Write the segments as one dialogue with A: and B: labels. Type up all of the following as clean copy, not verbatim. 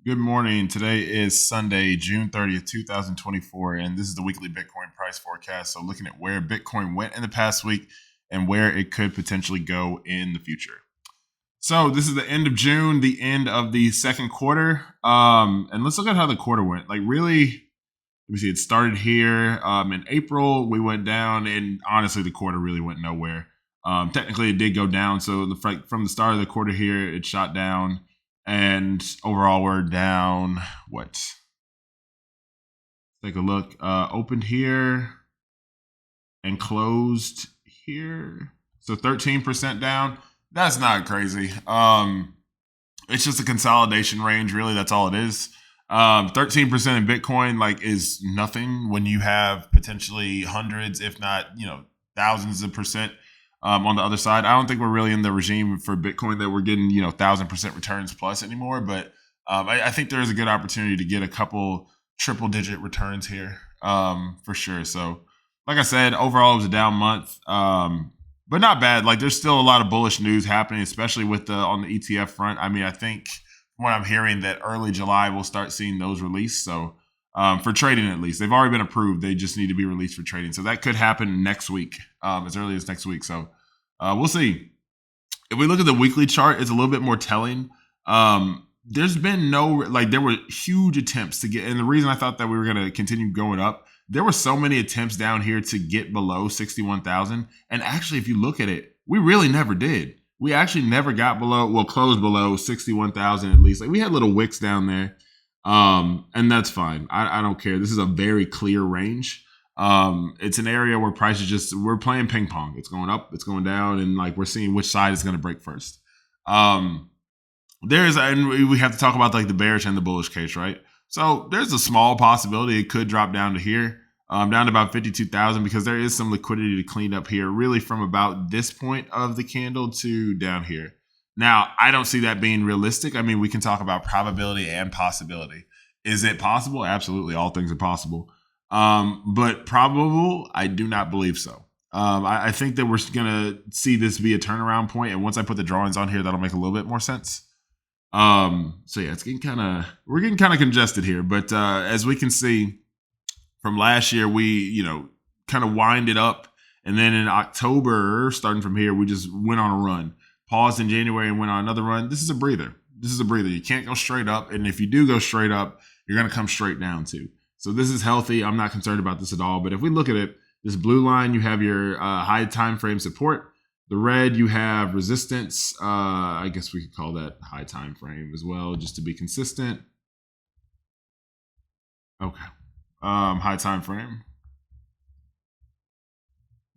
A: Good morning. Today is Sunday, June 30th, 2024, and this is the weekly Bitcoin price forecast. So, looking at where Bitcoin went in the past week and where it could potentially go in the future. So, this is the end of June, the end of the second quarter. And let's look at how the quarter went. Like, really, let me see, it started here in April. We went down, and honestly, the quarter really went nowhere. Technically, it did go down. So, from the start of the quarter here, it shot down. And overall, we're down, what? Take a look. Opened here and closed here. So 13% down. That's not crazy. It's just a consolidation range, really. That's all it is. 13% in Bitcoin, like, is nothing when you have potentially hundreds, if not, thousands of percent on the other side. I don't think we're really in the regime for Bitcoin that we're getting, 1,000% returns plus anymore. But I think there is a good opportunity to get a couple triple digit returns here for sure. So, like I said, overall it was a down month, but not bad. Like, there's still a lot of bullish news happening, especially with on the ETF front. I mean, I think from what I'm hearing that early July we'll start seeing those released. So for trading, at least, they've already been approved. They just need to be released for trading. So that could happen next week, as early as next week. So we'll see. If we look at the weekly chart, it's a little bit more telling. There's been there were huge attempts to get, and the reason I thought that we were going to continue going up, there were so many attempts down here to get below 61,000. And actually, if you look at it, we really never did. We actually never got closed below 61,000 at least. Like, we had little wicks down there. And that's fine. I don't care. This is a very clear range. It's an area where prices we're playing ping pong. It's going up, it's going down, and like, we're seeing which side is going to break first. And we have to talk about like the bearish and the bullish case, right? So there's a small possibility it could drop down to here, down to about 52,000, because there is some liquidity to clean up here, really from about this point of the candle to down here. Now, I don't see that being realistic. I mean, we can talk about probability and possibility. Is it possible? Absolutely. All things are possible. But probable, I do not believe so. I think that we're going to see this be a turnaround point. And once I put the drawings on here, that'll make a little bit more sense. So yeah, we're getting kind of congested here. But as we can see from last year, we, kind of winded up. And then in October, starting from here, we just went on a run. Paused in January and went on another run. This is a breather. You can't go straight up. And if you do go straight up, you're going to come straight down too. So this is healthy. I'm not concerned about this at all. But if we look at it, this blue line, you have your high time frame support. The red, you have resistance. I guess we could call that high time frame as well, just to be consistent. Okay. High time frame.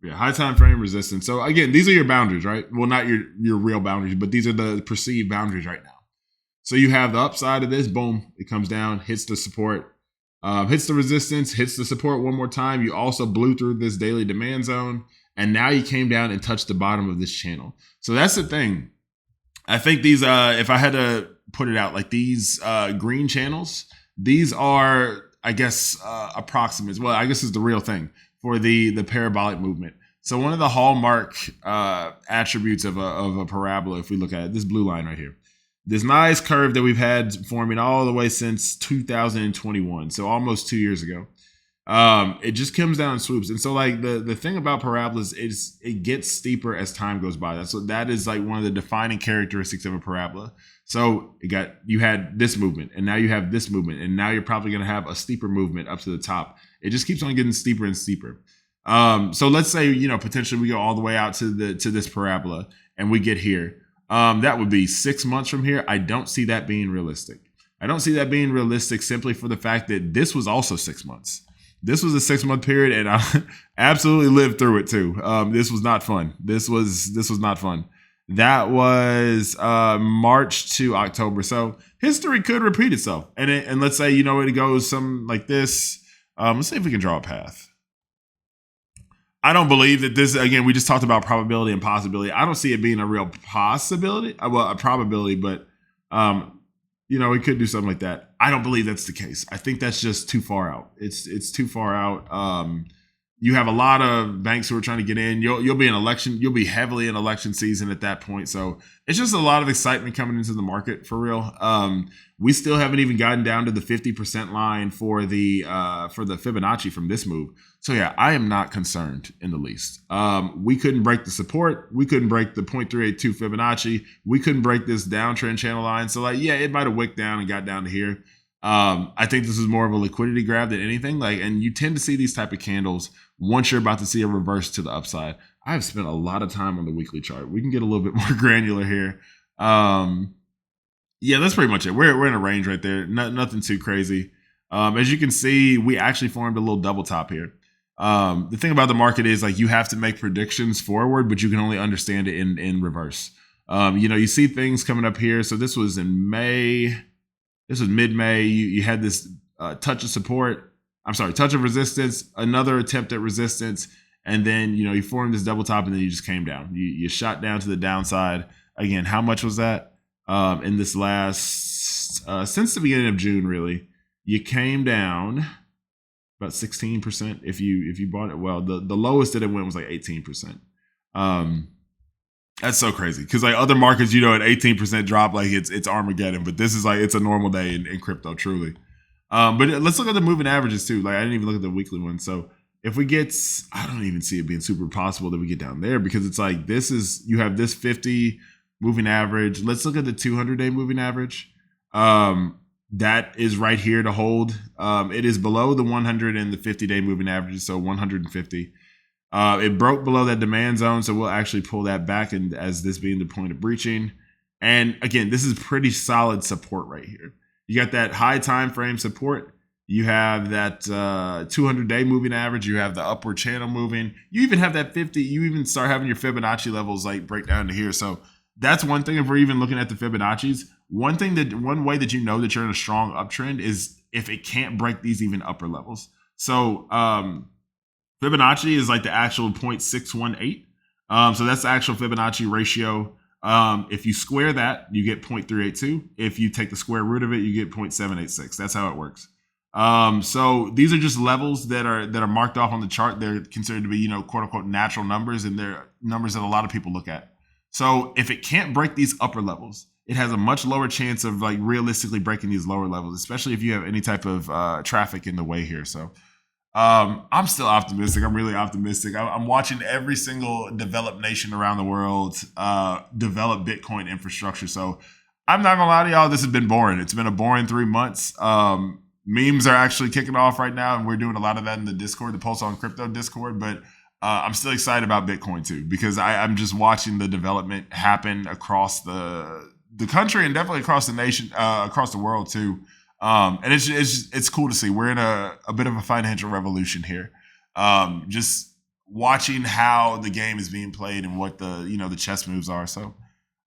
A: Yeah, high time frame, resistance. So again, these are your boundaries, right? Well, not your real boundaries, but these are the perceived boundaries right now. So you have the upside of this, boom, it comes down, hits the support, hits the resistance, hits the support one more time. You also blew through this daily demand zone, and now you came down and touched the bottom of this channel. So that's the thing. I think these, if I had to put it out, like these green channels, these are, I guess, approximates. Well, I guess is the real thing for the parabolic movement. So one of the hallmark attributes of a parabola, if we look at it, this blue line right here, this nice curve that we've had forming all the way since 2021, so almost 2 years ago, it just comes down and swoops. And so like the thing about parabolas is it gets steeper as time goes by. That is like one of the defining characteristics of a parabola. So you had this movement, and now you have this movement, and now you're probably going to have a steeper movement up to the top. It just keeps on getting steeper and steeper. So let's say, potentially we go all the way out to this parabola and we get here. That would be 6 months from here. I don't see that being realistic. I don't see that being realistic simply for the fact that this was also 6 months. This was a 6 month period, and I absolutely lived through it too. This was not fun. This was not fun. That was March to October. So history could repeat itself. And let's say, it goes something like this. Let's see if we can draw a path. I don't believe that this, again, we just talked about probability and possibility. I don't see it being a real possibility, a probability, but, we could do something like that. I don't believe that's the case. I think that's just too far out. It's too far out. you have a lot of banks who are trying to get in. You'll be in election. You'll be heavily in election season at that point. So it's just a lot of excitement coming into the market for real. We still haven't even gotten down to the 50% line for the Fibonacci from this move. So yeah, I am not concerned in the least. We couldn't break the support. We couldn't break the 0.382 Fibonacci. We couldn't break this downtrend channel line. So like, yeah, it might have wicked down and got down to here. I think this is more of a liquidity grab than anything. Like, and you tend to see these type of candles once you're about to see a reverse to the upside. I've spent a lot of time on the weekly chart. We can get a little bit more granular here. Yeah, that's pretty much it. We're in a range right there. Nothing too crazy. As you can see, we actually formed a little double top here. The thing about the market is like you have to make predictions forward, but you can only understand it in reverse. You see things coming up here. So this was in May. This was mid-May. You had this touch of support. I'm sorry, touch of resistance, another attempt at resistance, and then you formed this double top, and then you just came down. You shot down to the downside. Again, how much was that? In this last since the beginning of June, really, you came down about 16% if you bought it. Well, the lowest that it went was like 18%. That's so crazy because like other markets, at 18% drop, like it's Armageddon. But this is like it's a normal day in crypto, truly. But let's look at the moving averages too. Like I didn't even look at the weekly one. So if we get, I don't even see it being super possible that we get down there because it's like you have this 50 moving average. Let's look at the 200-day moving average. That is right here to hold. It is below the 100 and the 50-day moving averages, so 150. It broke below that demand zone, so we'll actually pull that back and as this being the point of breaching. And again, this is pretty solid support right here. You got that high time frame support. You have that 200-day moving average. You have the upward channel moving. You even have that 50. You even start having your Fibonacci levels like break down to here. So that's one thing. If we're even looking at the Fibonacci's, one way that that you're in a strong uptrend is if it can't break these even upper levels. So Fibonacci is like the actual 0.618. So that's the actual Fibonacci ratio. If you square that, you get 0.382. If you take the square root of it, you get 0.786. That's how it works. So these are just levels that are marked off on the chart. They're considered to be, quote unquote, natural numbers, and they're numbers that a lot of people look at. So if it can't break these upper levels, it has a much lower chance of like realistically breaking these lower levels, especially if you have any type of traffic in the way here. So I'm still optimistic. I'm really optimistic. I'm watching every single developed nation around the world develop Bitcoin infrastructure. So I'm not gonna lie to y'all, this has been boring. It's been a boring 3 months. Memes are actually kicking off right now, and we're doing a lot of that in the Discord, the Pulse on Crypto Discord. But I'm still excited about Bitcoin too, because I'm just watching the development happen across the country and definitely across the nation, across the world too. And it's cool to see. We're in a bit of a financial revolution here. Just watching how the game is being played and what the chess moves are. So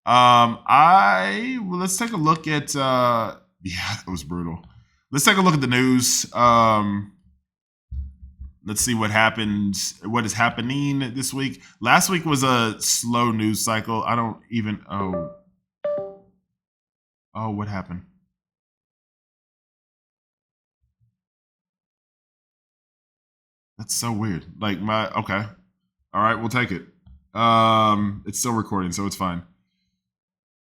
A: let's take a look at yeah, it was brutal. Let's take a look at the news. Let's see what happened, what is happening this week. Last week was a slow news cycle. I don't even what happened? That's so weird. Like okay. All right, we'll take it. It's still recording, so it's fine.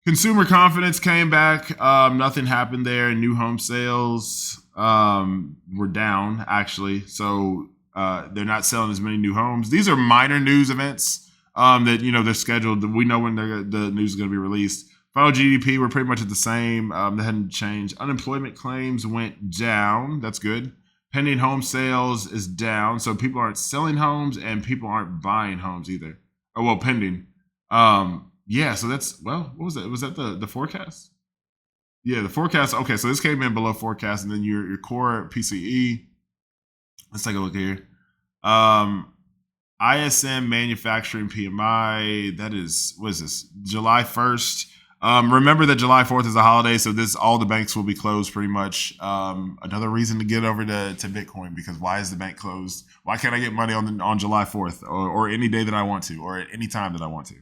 A: Consumer confidence came back. Nothing happened there. New home sales were down, actually. So they're not selling as many new homes. These are minor news events that they're scheduled. We know when the news is going to be released. Final GDP were pretty much at the same. They hadn't changed. Unemployment claims went down. That's good. Pending home sales is down. So people aren't selling homes and people aren't buying homes either. Oh, well, pending. Yeah, so that's, well, what was that? Was that the forecast? Yeah, the forecast. Okay, so this came in below forecast, and then your core PCE. Let's take a look here. ISM manufacturing PMI. That is, what is this? July 1st. Remember that July 4th is a holiday, so all the banks will be closed pretty much. Another reason to get over to Bitcoin, because why is the bank closed? Why can't I get money on July 4th or any day that I want to, or at any time that I want to?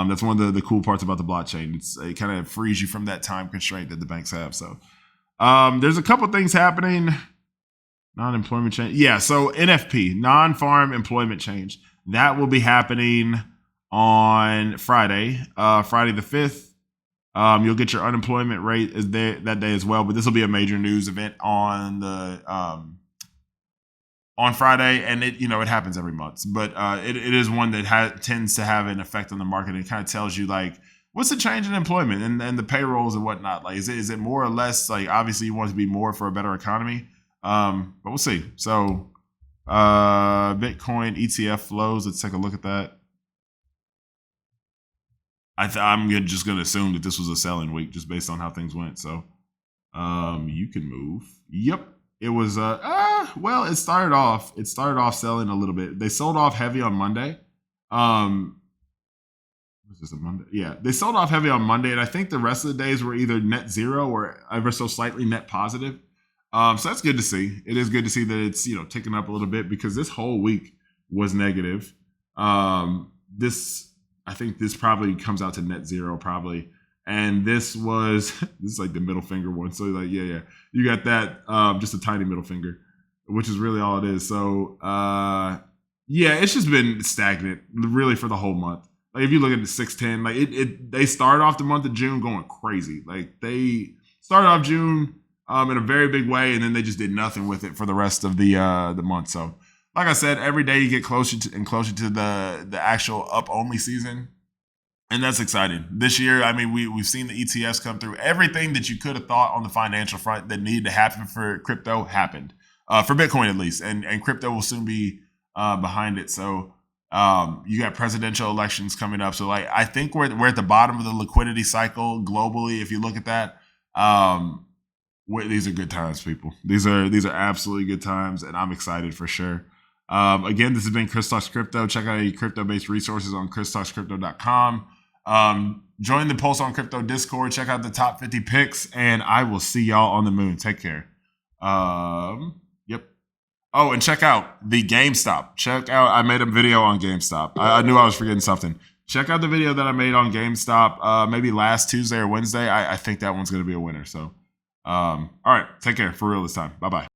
A: That's one of the cool parts about the blockchain. It kind of frees you from that time constraint that the banks have. So there's a couple things happening. Non-employment change. Yeah, so NFP, non-farm employment change. That will be happening on Friday, Friday the 5th. You'll get your unemployment rate is there that day as well, but this will be a major news event on the on Friday, and it happens every month, but it is one that tends to have an effect on the market. It kind of tells you like what's the change in employment and the payrolls and whatnot. Like, is it more or less? Like, obviously you want it to be more for a better economy, but we'll see. So Bitcoin ETF flows. Let's take a look at that. I'm just going to assume that this was a selling week just based on how things went. So you can move. Yep. It was well, it started off selling a little bit. They sold off heavy on Monday. Was this a Monday? Yeah. They sold off heavy on Monday, and I think the rest of the days were either net zero or ever so slightly net positive. So that's good to see. It is good to see that it's ticking up a little bit because this whole week was negative. I think this probably comes out to net zero probably. And this is like the middle finger one. So like, yeah. You got that, just a tiny middle finger, which is really all it is. So yeah, it's just been stagnant really for the whole month. Like if you look at the 610, like they started off the month of June going crazy. Like they started off June in a very big way, and then they just did nothing with it for the rest of the month. So like I said, every day you get closer and closer to the actual up only season. And that's exciting. This year, I mean, we've seen the ETFs come through. Everything that you could have thought on the financial front that needed to happen for crypto happened, for Bitcoin at least. And crypto will soon be behind it. So you got presidential elections coming up. So like I think we're at the bottom of the liquidity cycle globally. If you look at that, these are good times, people. These are absolutely good times, and I'm excited for sure. Again, this has been Chris Talks Crypto. Check out any crypto-based resources on christalkscrypto.com. Join the Pulse on Crypto Discord. Check out the top 50 picks, and I will see y'all on the moon. Take care. Yep. Oh, and check out the GameStop. I made a video on GameStop. I knew I was forgetting something. Check out the video that I made on GameStop maybe last Tuesday or Wednesday. I think that one's going to be a winner. So, all right. Take care for real this time. Bye-bye.